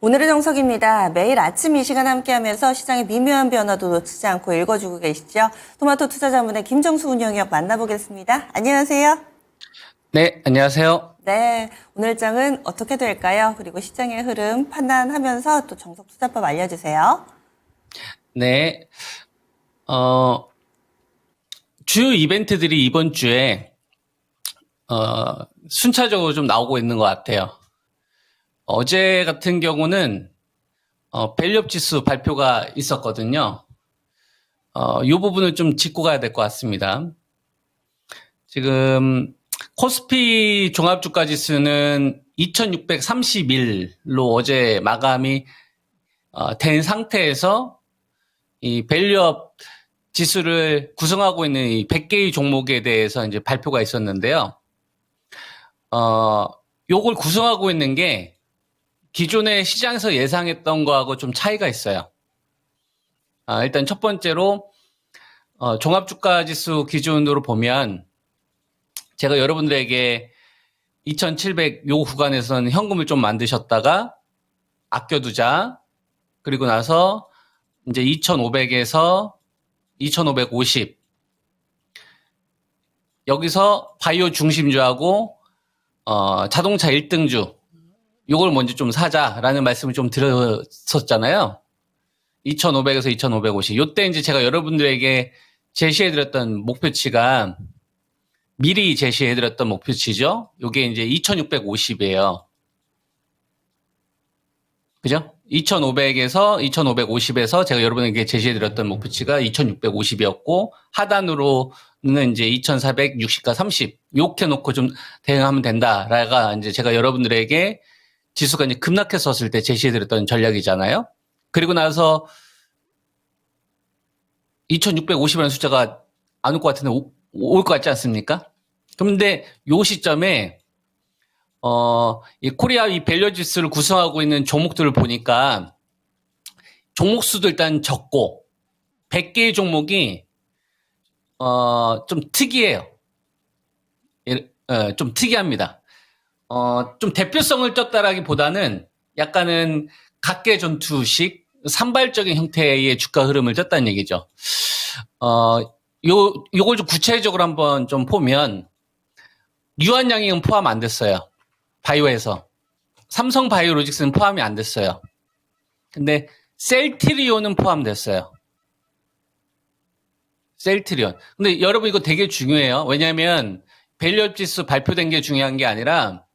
오늘의 정석입니다. 매일 아침 이 시간 함께하면서 시장의 미묘한 변화도 놓치지 않고 읽어주고 계시죠. 토마토 투자자문의 김정수 운영위원 만나보겠습니다. 안녕하세요. 네, 안녕하세요. 네, 오늘 장은 어떻게 될까요? 그리고 시장의 흐름 판단하면서 또 정석 투자법 알려주세요. 네, 주요 이벤트들이 이번 주에 순차적으로 좀 나오고 있는 것 같아요. 어제 같은 경우는 밸류업 지수 발표가 있었거든요. 이 부분을 좀 짚고 가야 될 것 같습니다. 지금 코스피 종합주가 지수는 2631로 어제 마감이 된 상태에서 이 밸류업 지수를 구성하고 있는 이 100개의 종목에 대해서 이제 발표가 있었는데요. 요걸 구성하고 있는 게 기존의 시장에서 예상했던 거하고 좀 차이가 있어요. 일단 첫 번째로 종합주가 지수 기준으로 보면 제가 여러분들에게 2700 요 구간에서는 현금을 좀 만드셨다가 아껴두자. 그리고 나서 이제 2500에서 2550 여기서 바이오 중심주하고 자동차 1등주 요걸 먼저 좀 사자라는 말씀을 좀 드렸었잖아요. 2500에서 2550 요때 이제 제가 여러분들에게 제시해드렸던 목표치가 미리 제시해드렸던 목표치죠. 요게 이제 2650이에요. 그죠? 2500에서 2550에서 제가 여러분에게 제시해드렸던 목표치가 2650이었고, 하단으로는 이제 2460과 30, 이렇게 놓고 좀 대응하면 된다라가 이제 제가 여러분들에게 지수가 이제 급락했었을 때 제시해드렸던 전략이잖아요. 그리고 나서 2650이라는 숫자가 안 올 것 같은데 올 것 같지 않습니까? 그런데 요 시점에 이 코리아 이 밸류 지수를 구성하고 있는 종목들을 보니까 종목 수도 일단 적고 100개의 종목이 좀 특이해요. 좀 특이합니다. 좀 대표성을 떴다라기보다는 약간은 각계 전투식 산발적인 형태의 주가 흐름을 떴다는 얘기죠. 요걸 좀 구체적으로 한번 좀 보면 유한양행은 포함 안 됐어요. 바이오에서. 삼성 바이오로직스는 포함이 안 됐어요. 근데 셀트리온은 포함됐어요. 셀트리온. 근데 여러분 이거 되게 중요해요. 왜냐하면 밸류업 지수 발표된 게 중요한 게 아니라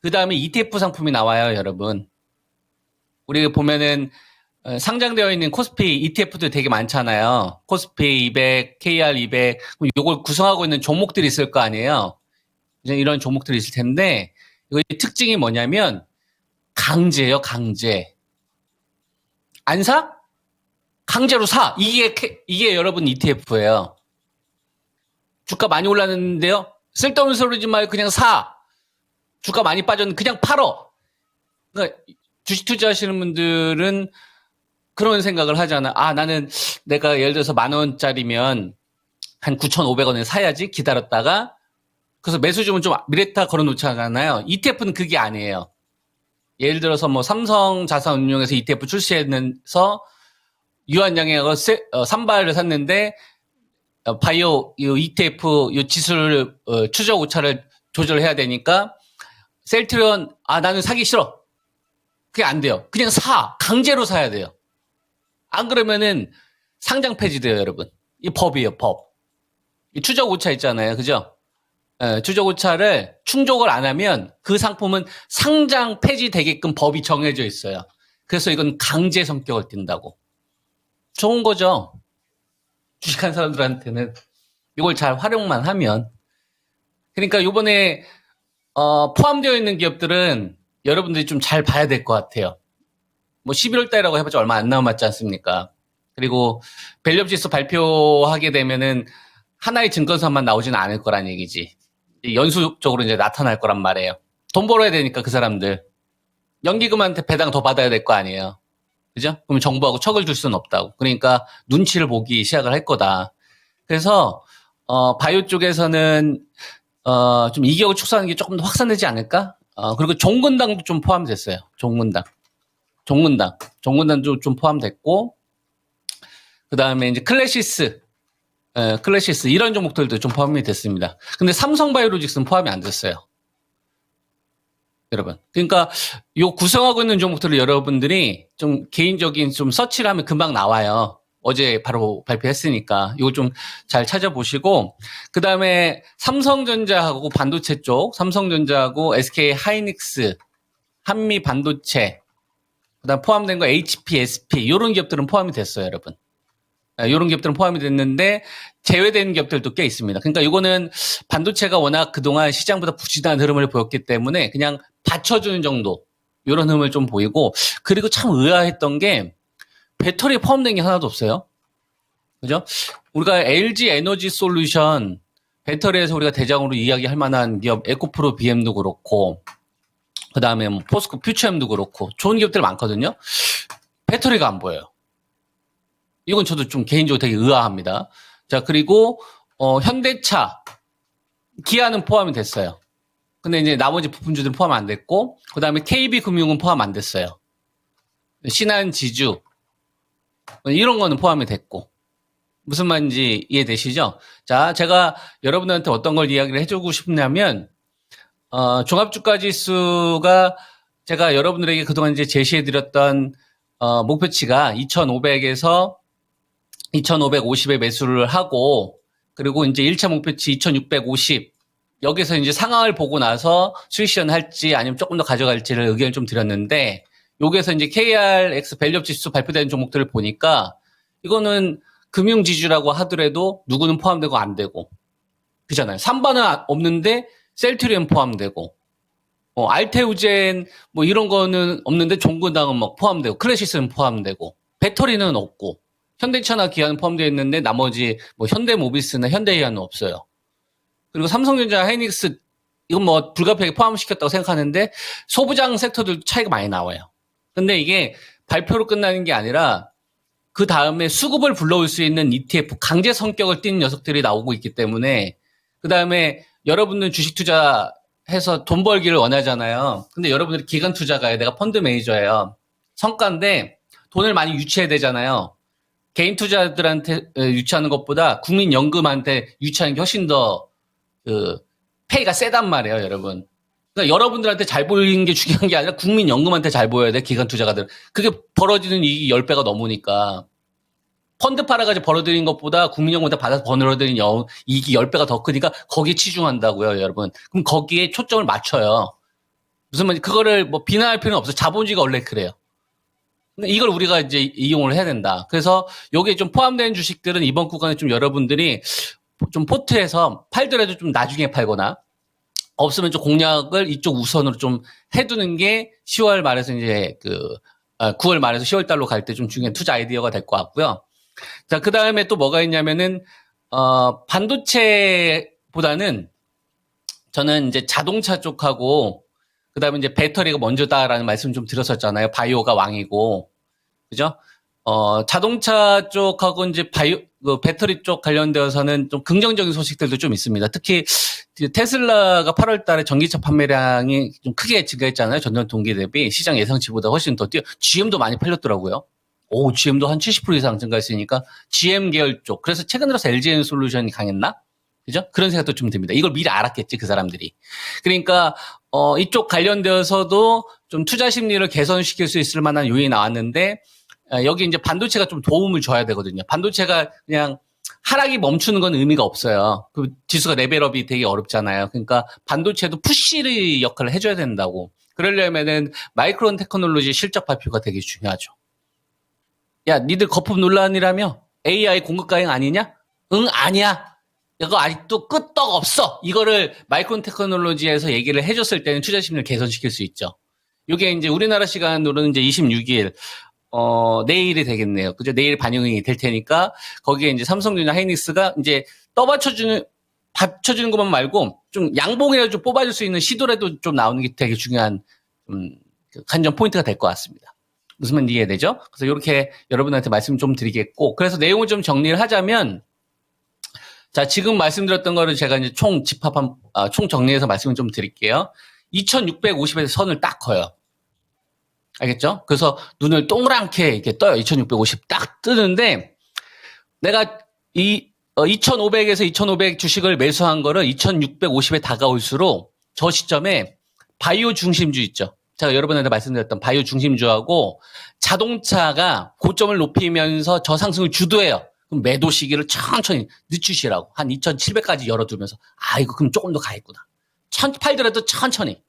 그 다음에 ETF 상품이 나와요, 여러분. 우리가 보면은 상장되어 있는 코스피 ETF도 되게 많잖아요. 코스피 200, KR 200, 요걸 구성하고 있는 종목들이 있을 거 아니에요. 이런 종목들이 있을 텐데 이거 특징이 뭐냐면 강제예요, 강제. 안 사? 강제로 사. 이게 여러분 ETF예요. 주가 많이 올랐는데요. 쓸데없는 소리지 말고 그냥 사. 주가 많이 빠졌는데 그냥 팔어. 그러니까 주식 투자하시는 분들은 그런 생각을 하잖아. 나는 내가 예를 들어서 10,000원짜리면 한 9,500원에 사야지 기다렸다가 그래서 매수 주면 좀 미래타 걸어놓잖아요. ETF는 그게 아니에요. 예를 들어서 뭐 삼성 자산운용에서 ETF 출시해서 유한양행하고 산발을 샀는데 바이오 ETF 지수를 추적 오차를 조절해야 되니까 셀트리온 나는 사기 싫어. 그게 안 돼요. 그냥 사. 강제로 사야 돼요. 안 그러면은 상장 폐지돼요, 여러분. 이 법이에요, 법. 이 추적 오차 있잖아요. 그죠? 추적 오차를 충족을 안 하면 그 상품은 상장 폐지되게끔 법이 정해져 있어요. 그래서 이건 강제 성격을 띈다고. 좋은 거죠. 주식한 사람들한테는 이걸 잘 활용만 하면. 그러니까 이번에 포함되어 있는 기업들은 여러분들이 좀 잘 봐야 될 것 같아요. 뭐 11월 달이라고 해봤자 얼마 안 남았지 않습니까? 그리고 밸류업 지수 발표하게 되면은 하나의 증권사만 나오지는 않을 거란 얘기지. 연수적으로 이제 나타날 거란 말이에요. 돈 벌어야 되니까 그 사람들. 연기금한테 배당 더 받아야 될 거 아니에요. 그죠? 그럼 정부하고 척을 줄 수는 없다고. 그러니까 눈치를 보기 시작을 할 거다. 그래서 바이오 쪽에서는 좀 이격을 축소하는 게 조금 더 확산되지 않을까? 그리고 종근당도 좀 포함됐어요. 종근당. 종근당도 좀 포함됐고, 그 다음에 이제 클래시스 이런 종목들도 좀 포함이 됐습니다. 근데 삼성바이오로직스는 포함이 안 됐어요. 여러분. 그러니까 요 구성하고 있는 종목들을 여러분들이 좀 개인적인 좀 서치를 하면 금방 나와요. 어제 바로 발표했으니까 이거 좀 잘 찾아보시고, 그 다음에 삼성전자하고 반도체 쪽, 삼성전자하고 SK 하이닉스, 한미 반도체, 그 다음 포함된 거 HP, SP 이런 기업들은 포함이 됐어요, 여러분. 이런 기업들은 포함이 됐는데 제외된 기업들도 꽤 있습니다. 그러니까 이거는 반도체가 워낙 그동안 시장보다 부진한 흐름을 보였기 때문에 그냥 받쳐주는 정도 이런 흐름을 좀 보이고, 그리고 참 의아했던 게 배터리에 포함된 게 하나도 없어요. 그죠? 우리가 LG 에너지 솔루션 배터리에서 우리가 대장으로 이야기할 만한 기업 에코프로 BM도 그렇고, 그 다음에 뭐 포스코 퓨처엠도 그렇고 좋은 기업들 많거든요. 배터리가 안 보여요. 이건 저도 좀 개인적으로 되게 의아합니다. 자, 그리고 현대차, 기아는 포함이 됐어요. 근데 이제 나머지 부품주들은 포함 안 됐고, 그 다음에 KB금융은 포함 안 됐어요. 신한지주 이런 거는 포함이 됐고. 무슨 말인지 이해되시죠? 자, 제가 여러분들한테 어떤 걸 이야기를 해주고 싶냐면, 종합주가지수가 제가 여러분들에게 그동안 이제 제시해드렸던 목표치가 2,500에서 2,550에 매수를 하고, 그리고 이제 1차 목표치 2,650, 여기서 이제 상황을 보고 나서 수익 실현할지 아니면 조금 더 가져갈지를 의견을 좀 드렸는데, 여기에서 이제 KRX 밸류업 지수 발표된 종목들을 보니까 이거는 금융지주라고 하더라도 누구는 포함되고 안 되고, 그잖아요. 3번은 없는데 셀트리온 포함되고, 알테우젠 뭐 이런 거는 없는데 종근당은 막 포함되고, 클래시스는 포함되고, 배터리는 없고, 현대차나 기아는 포함되어 있는데 나머지 뭐 현대모비스나 현대해양은 없어요. 그리고 삼성전자, 하이닉스 이건 뭐 불가피하게 포함시켰다고 생각하는데 소부장 섹터들도 차이가 많이 나와요. 근데 이게 발표로 끝나는 게 아니라 그 다음에 수급을 불러올 수 있는 ETF, 강제 성격을 띠는 녀석들이 나오고 있기 때문에, 그 다음에 여러분들 주식 투자해서 돈 벌기를 원하잖아요. 근데 여러분들이 기관 투자가요. 내가 펀드 매니저예요. 성과인데 돈을 많이 유치해야 되잖아요. 개인 투자들한테 유치하는 것보다 국민연금한테 유치하는 게 훨씬 더 페이가 세단 말이에요, 여러분. 그러니까 여러분들한테 잘 보이는 게 중요한 게 아니라 국민연금한테 잘 보여야 돼, 기관 투자가들. 그게 벌어지는 이익이 10배가 넘으니까. 펀드 팔아가지고 벌어들인 것보다 국민연금한테 받아서 벌어들인 이익이 10배가 더 크니까 거기에 치중한다고요, 여러분. 그럼 거기에 초점을 맞춰요. 무슨 말인지, 그거를 뭐 비난할 필요는 없어요. 자본주의가 원래 그래요. 이걸 우리가 이제 이용을 해야 된다. 그래서 여기에 좀 포함된 주식들은 이번 구간에 좀 여러분들이 좀 포트에서 팔더라도 좀 나중에 팔거나, 없으면 좀 공략을 이쪽 우선으로 좀 해두는 게 10월 말에서 이제 9월 말에서 10월 달로 갈 때 좀 중요한 투자 아이디어가 될 것 같고요. 자, 그 다음에 또 뭐가 있냐면은, 반도체보다는 저는 이제 자동차 쪽하고, 그 다음에 이제 배터리가 먼저다라는 말씀 좀 드렸었잖아요. 바이오가 왕이고. 그죠? 자동차 쪽하고 이제 배터리 쪽 관련되어서는 좀 긍정적인 소식들도 좀 있습니다. 특히 테슬라가 8월 달에 전기차 판매량이 좀 크게 증가했잖아요. 전년 동기 대비 시장 예상치보다 훨씬 더 GM도 많이 팔렸더라고요. GM도 한 70% 이상 증가했으니까 GM 계열 쪽. 그래서 최근 들어서 LG에너솔루션이 강했나? 그죠? 그런 생각도 좀 듭니다. 이걸 미리 알았겠지, 그 사람들이. 그러니까 이쪽 관련되어서도 좀 투자 심리를 개선시킬 수 있을 만한 요인이 나왔는데, 여기 이제 반도체가 좀 도움을 줘야 되거든요. 반도체가 그냥 하락이 멈추는 건 의미가 없어요. 그 지수가 레벨업이 되게 어렵잖아요. 그러니까 반도체도 푸시의 역할을 해줘야 된다고. 그러려면은 마이크론 테크놀로지 실적 발표가 되게 중요하죠. 야, 니들 거품 논란이라며? AI 공급 가행 아니냐? 응, 아니야. 이거 아직도 끄떡 없어. 이거를 마이크론 테크놀로지에서 얘기를 해줬을 때는 투자 심리를 개선시킬 수 있죠. 이게 이제 우리나라 시간으로는 이제 26일, 내일이 되겠네요. 그죠? 내일 반영이 될 테니까, 거기에 이제 삼성전자 하이닉스가 이제 받쳐주는 것만 말고, 좀 양봉이라도 좀 뽑아줄 수 있는 시도라도 좀 나오는 게 되게 중요한, 관전 포인트가 될 것 같습니다. 무슨 말인지 이해되죠? 그래서 이렇게 여러분한테 말씀 좀 드리겠고, 그래서 내용을 좀 정리를 하자면, 자, 지금 말씀드렸던 거를 제가 이제 총 정리해서 말씀을 좀 드릴게요. 2650에서 선을 딱 커요. 알겠죠? 그래서 눈을 동그랗게 이렇게 떠요. 2650 딱 뜨는데 내가 2500에서 2500 주식을 매수한 거를 2650에 다가올수록 저 시점에 바이오 중심주 있죠. 제가 여러분한테 말씀드렸던 바이오 중심주하고 자동차가 고점을 높이면서 저 상승을 주도해요. 그럼 매도 시기를 천천히 늦추시라고. 한 2700까지 열어두면서 이거 그럼 조금 더 가겠구나. 팔더라도 천천히.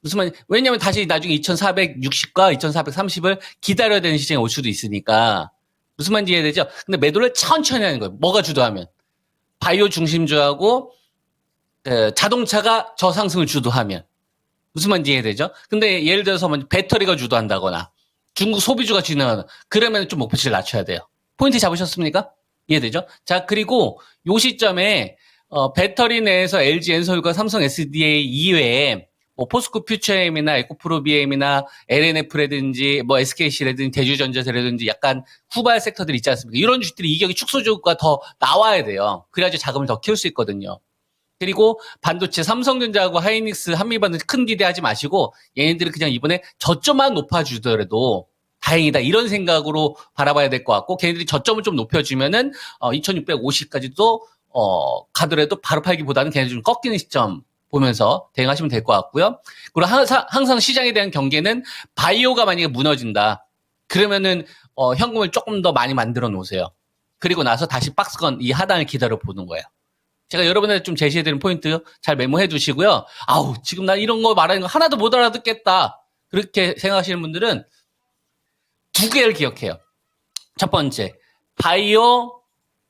무슨 말이냐. 왜냐면 다시 나중에 2460과 2430을 기다려야 되는 시장이 올 수도 있으니까. 무슨 말인지 이해되죠? 근데 매도를 천천히 하는 거예요. 뭐가 주도하면. 바이오 중심주하고 자동차가 저상승을 주도하면. 무슨 말인지 이해되죠? 근데 예를 들어서 배터리가 주도한다거나 중국 소비주가 진행하는 그러면 좀 목표치를 낮춰야 돼요. 포인트 잡으셨습니까? 이해되죠? 자, 그리고 요 시점에 배터리 내에서 LG 엔솔과 삼성 SDA 이외에 뭐 포스코 퓨처엠이나 에코프로 BM이나 LNF라든지 뭐 SKC라든지 대주전자세라든지 약간 후발 섹터들 있지 않습니까? 이런 주식들이 이격이 축소주가 더 나와야 돼요. 그래야지 자금을 더 키울 수 있거든요. 그리고 반도체 삼성전자하고 하이닉스 한미반도체 큰 기대하지 마시고 얘네들은 그냥 이번에 저점만 높아주더라도 다행이다 이런 생각으로 바라봐야 될 것 같고 걔네들이 저점을 좀 높여주면은 2650까지도 가더라도 바로 팔기보다는 걔네들 좀 꺾이는 시점 보면서 대응하시면 될 것 같고요. 그리고 항상 시장에 대한 경계는 바이오가 만약에 무너진다. 그러면은 현금을 조금 더 많이 만들어 놓으세요. 그리고 나서 다시 박스건 이 하단을 기다려 보는 거예요. 제가 여러분한테 좀 제시해드린 포인트 잘 메모해 두시고요. 지금 나 이런 거 말하는 거 하나도 못 알아듣겠다. 그렇게 생각하시는 분들은 두 개를 기억해요. 첫 번째, 바이오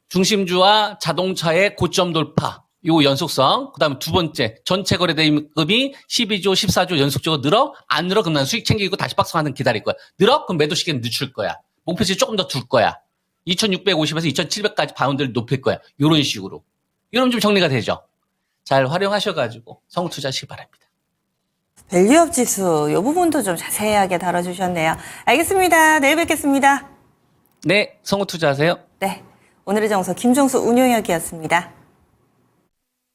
중심주와 자동차의 고점 돌파. 요 연속성. 그 다음에 두 번째, 전체 거래대금이 12조, 14조 연속적으로 늘어? 안 늘어? 그럼 난 수익 챙기고 다시 박스하는 기다릴 거야. 늘어? 그럼 매도 시기는 늦출 거야. 목표치 조금 더 둘 거야. 2650에서 2700까지 바운드를 높일 거야. 요런 식으로. 이러면 좀 정리가 되죠. 잘 활용하셔가지고 성우 투자하시기 바랍니다. 밸류업 지수 이 부분도 좀 자세하게 다뤄주셨네요. 알겠습니다. 내일 뵙겠습니다. 네, 성우 투자하세요. 네, 오늘의 정서 김정수 운용역이었습니다.